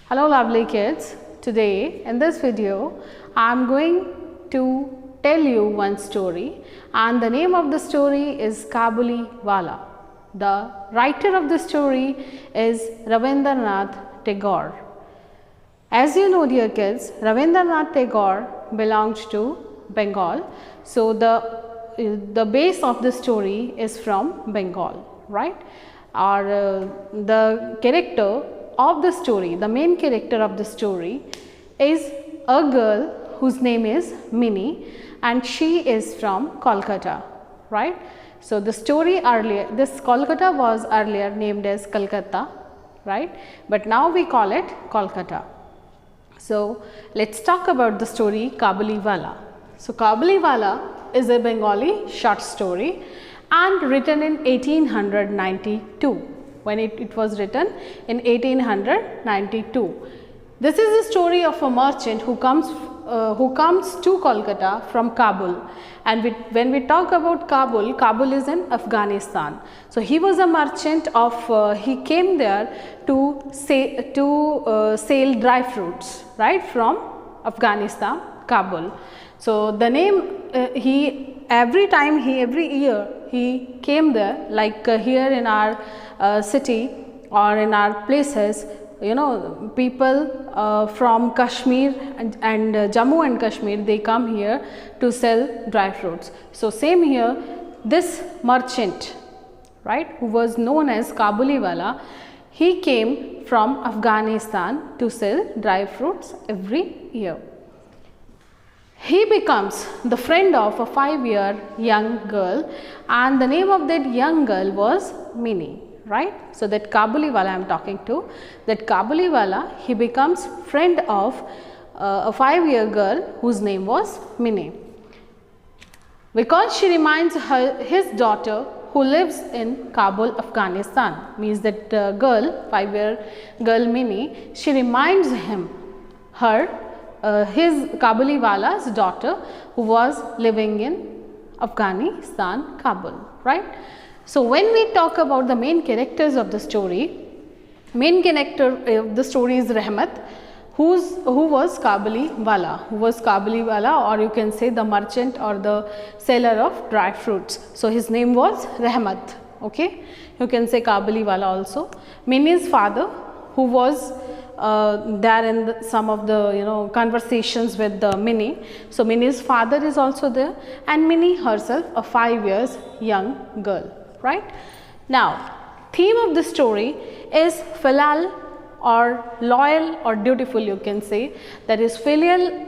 Hello lovely kids. Today in this video I am going to tell you one story, and the name of the story is Kabuliwala. The writer of the story is Rabindranath Tagore. As you know dear kids, Rabindranath Tagore belonged to Bengal. So the base of the story is from Bengal, right? Or the character of the story, the main character of the story is a girl whose name is Minnie, and she is from Kolkata, right? So the story earlier, this Kolkata was earlier named as Calcutta, right? But now we call it Kolkata. So let's talk about the story Kabuliwala. So Kabuliwala is a Bengali short story and written in 1892. When it was written in 1892. This is a story of a merchant who comes to Kolkata from Kabul, and when we talk about Kabul, Kabul is in Afghanistan. So he was a merchant of he came there to sell dry fruits, right, from Afghanistan, Kabul. So the name every year he came there, like here in our city or in our places, you know, people from Kashmir and Jammu and Kashmir, they come here to sell dry fruits. So same here, this merchant, right, who was known as Kabuliwala, he came from Afghanistan to sell dry fruits every year. He becomes the friend of a 5-year young girl, and the name of that young girl was Minnie, right? So that Kabuliwala I am talking to, that Kabuliwala, he becomes friend of a 5-year girl whose name was Minnie, because she reminds his daughter who lives in Kabul, Afghanistan. Means that girl, 5-year girl Minnie, she reminds him his Kabuliwala's daughter who was living in Afghanistan, Kabul, right? So when we talk about the main characters of the story, main character of the story is Rahmat, who was Kabuliwala, or you can say the merchant or the seller of dry fruits. So his name was Rahmat, okay? You can say Kabuliwala also. Minnie's father, who was there in some of the conversations with the Minnie. So Minnie's father is also there, and Minnie herself, a 5 years young girl, right? Now theme of the story is filial or loyal or dutiful, you can say, that is filial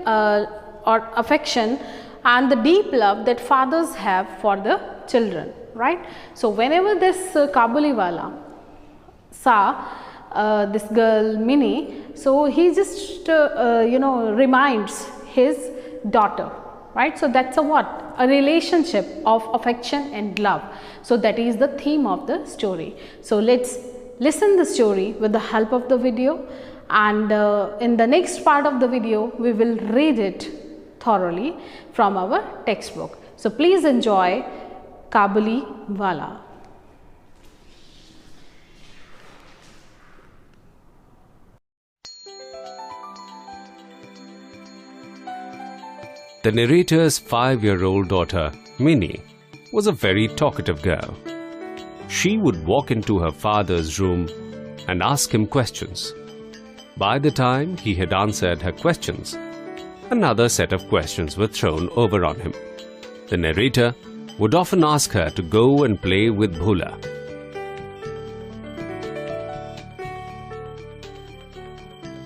or affection and the deep love that fathers have for the children, right? So whenever this Kabuliwala saw this girl Minnie, so he just reminds his daughter, right? So that's a relationship of affection and love. So that is the theme of the story. So let's listen the story with the help of the video, and in the next part of the video we will read it thoroughly from our textbook. So please enjoy Kabuliwala. The narrator's 5-year-old daughter, Minnie, was a very talkative girl. She would walk into her father's room and ask him questions. By the time he had answered her questions, another set of questions were thrown over on him. The narrator would often ask her to go and play with Bhula.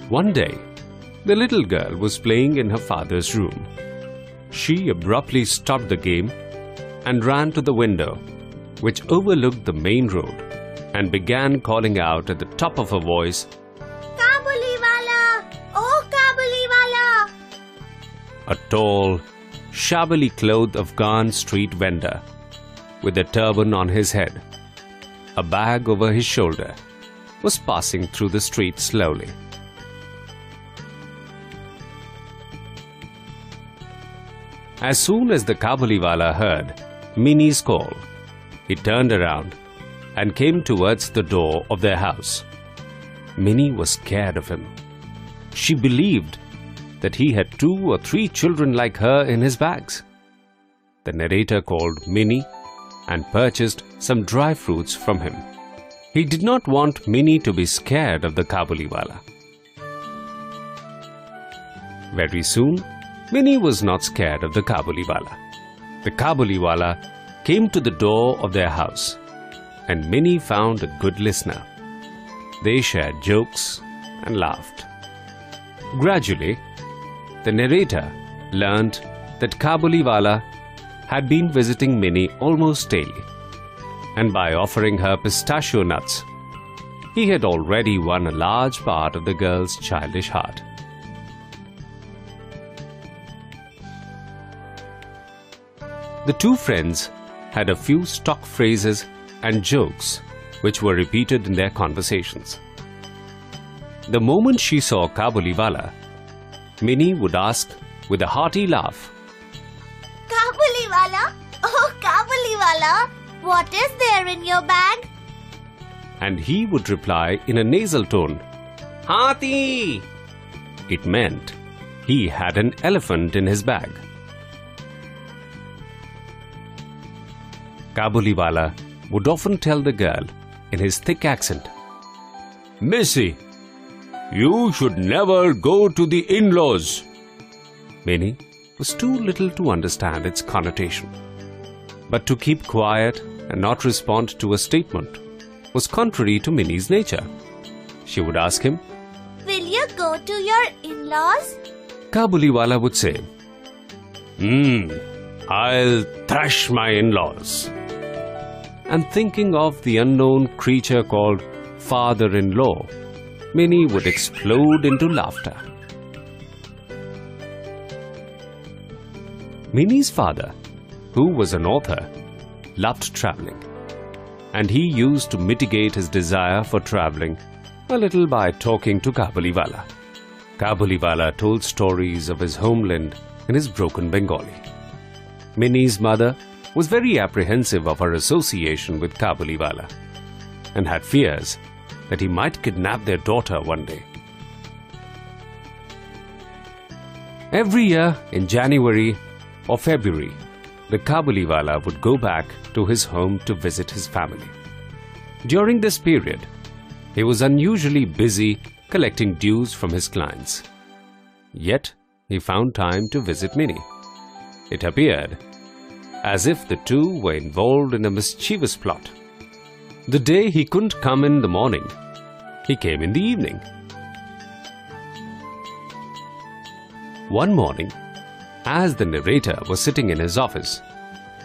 One day, the little girl was playing in her father's room. She abruptly stopped the game and ran to the window, which overlooked the main road, and began calling out at the top of her voice, "Kabuliwala! Oh Kabuliwala!" A tall, shabbily clothed Afghan street vendor, with a turban on his head, a bag over his shoulder, was passing through the street slowly. As soon as the Kabuliwala heard Minnie's call, he turned around and came towards the door of their house. Minnie was scared of him She believed that he had 2 or 3 children like her in his bags. The narrator called Minnie and purchased some dry fruits from him. He did not want Minnie to be scared of the Kabuliwala. Very soon, Minnie was not scared of the Kabuliwala. The Kabuliwala came to the door of their house, and Minnie found a good listener. They shared jokes and laughed. Gradually, the narrator learned that Kabuliwala had been visiting Minnie almost daily, and by offering her pistachio nuts, he had already won a large part of the girl's childish heart. The two friends had a few stock phrases and jokes which were repeated in their conversations. The moment she saw Kabuliwala, Minnie would ask with a hearty laugh, Kabuliwala? Oh, Kabuliwala, what is there in your bag? and he would reply in a nasal tone, Hathi! It meant he had an elephant in his bag. Kabuliwala would often tell the girl in his thick accent, Missy, you should never go to the in-laws. Minnie was too little to understand its connotation. But to keep quiet and not respond to a statement was contrary to Minnie's nature. She would ask him, Will you go to your in-laws? Kabuliwala would say, I'll thrash my in-laws. And thinking of the unknown creature called father-in-law, Minnie would explode into laughter. Minnie's father, who was an author, loved traveling, and he used to mitigate his desire for traveling a little by talking to Kabuliwala. Kabuliwala told stories of his homeland in his broken Bengali. Minnie's mother was very apprehensive of her association with Kabuliwala and had fears that he might kidnap their daughter one day. Every year in January or February, the Kabuliwala would go back to his home to visit his family. During this period, he was unusually busy collecting dues from his clients. Yet, he found time to visit Minnie. It appeared as if the two were involved in a mischievous plot. The day he couldn't come in the morning, he came in the evening. One morning, as the narrator was sitting in his office,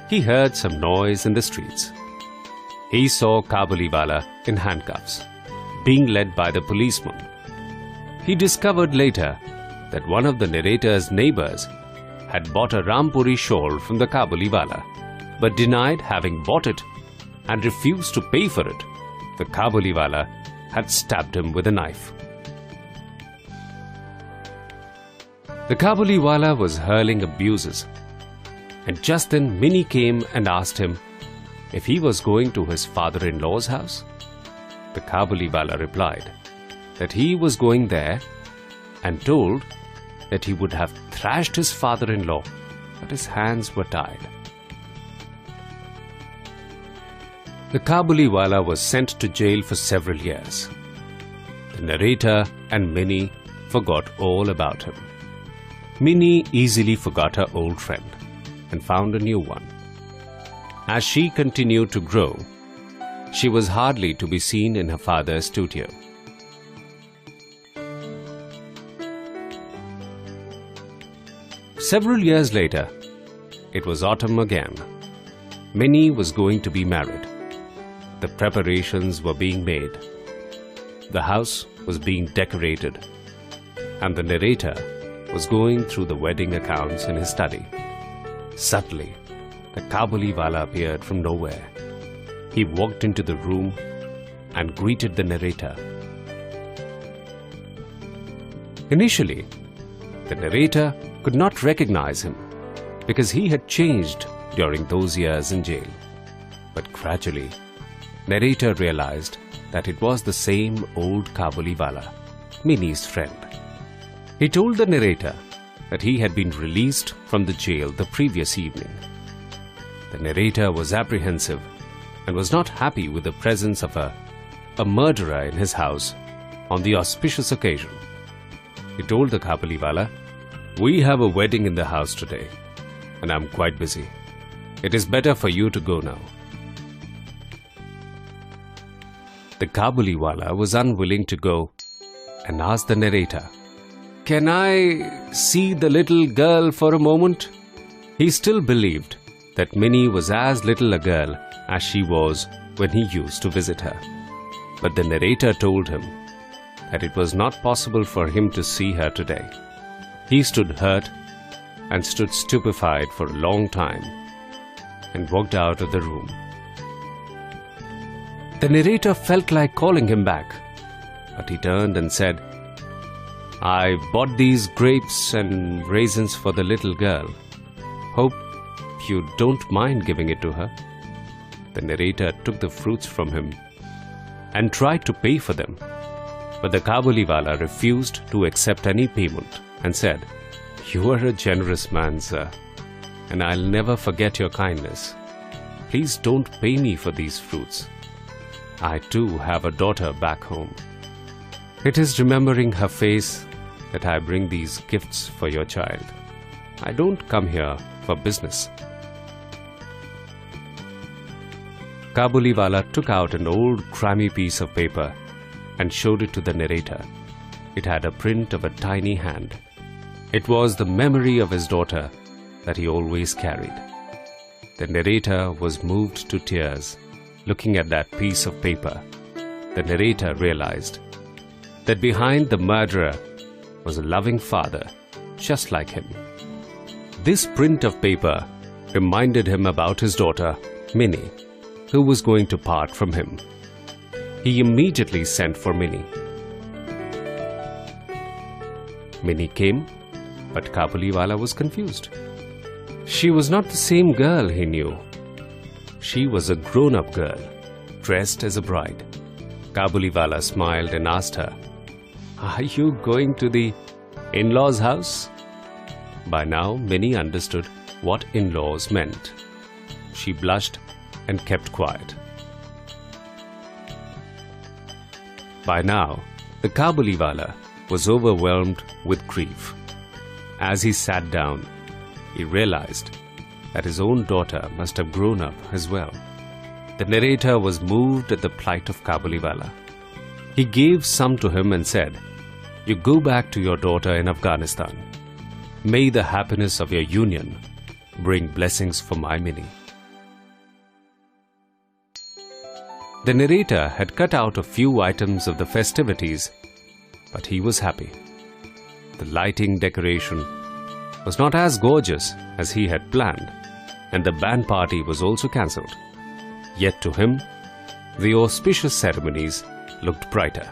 he heard some noise in the streets. He saw Kabuliwala in handcuffs, being led by the policeman. He discovered later that one of the narrator's neighbors had bought a Rampuri shawl from the Kabuliwala, but denied having bought it and refused to pay for it. The Kabuliwala had stabbed him with a knife. The Kabuliwala was hurling abuses, and just then Minnie came and asked him if he was going to his father-in-law's house. The Kabuliwala replied that he was going there and told that he would have thrashed his father-in-law, but his hands were tied. The Kabuliwala was sent to jail for several years. The narrator and Minnie forgot all about him. Minnie easily forgot her old friend and found a new one. As she continued to grow, she was hardly to be seen in her father's studio. Several years later, it was autumn again. Minnie was going to be married. The preparations were being made. The house was being decorated, and the narrator was going through the wedding accounts in his study. Suddenly, the Kabuliwala appeared from nowhere. He walked into the room and greeted the narrator. Initially, the narrator could not recognize him because he had changed during those years in jail. But gradually, narrator realized that it was the same old Kabuliwala, Minnie's friend. He told the narrator that he had been released from the jail the previous evening. The narrator was apprehensive and was not happy with the presence of a murderer in his house on the auspicious occasion. He told the Kabuliwala, "We have a wedding in the house today, and I'm quite busy. It is better for you to go now." The Kabuliwala was unwilling to go and asked the narrator, "Can I see the little girl for a moment?" He still believed that Minnie was as little a girl as she was when he used to visit her. But the narrator told him that it was not possible for him to see her today. He stood hurt and stood stupefied for a long time and walked out of the room. The narrator felt like calling him back, but he turned and said, "I bought these grapes and raisins for the little girl. Hope you don't mind giving it to her." The narrator took the fruits from him and tried to pay for them, but the Kabuliwala refused to accept any payment and said, "You are a generous man, sir, and I'll never forget your kindness. Please don't pay me for these fruits. I too have a daughter back home. It is remembering her face that I bring these gifts for your child. I don't come here for business." Kabuliwala took out an old crammy piece of paper and showed it to the narrator. It had a print of a tiny hand. It was the memory of his daughter that he always carried. The narrator was moved to tears looking at that piece of paper. The narrator realized that behind the murderer was a loving father just like him. This print of paper reminded him about his daughter, Minnie, who was going to part from him. He immediately sent for Minnie. Minnie came, but Kabuliwala was confused. She was not the same girl he knew. She was a grown-up girl, dressed as a bride. Kabuliwala smiled and asked her, "Are you going to the in-laws' house?" By now, Minnie understood what in-laws meant. She blushed and kept quiet. By now, the Kabuliwala was overwhelmed with grief. As he sat down, he realized that his own daughter must have grown up as well. The narrator was moved at the plight of Kabuliwala. He gave some to him and said, "You go back to your daughter in Afghanistan. May the happiness of your union bring blessings for my Minnie." The narrator had cut out a few items of the festivities, but he was happy. The lighting decoration was not as gorgeous as he had planned, and the band party was also cancelled. Yet to him, the auspicious ceremonies looked brighter.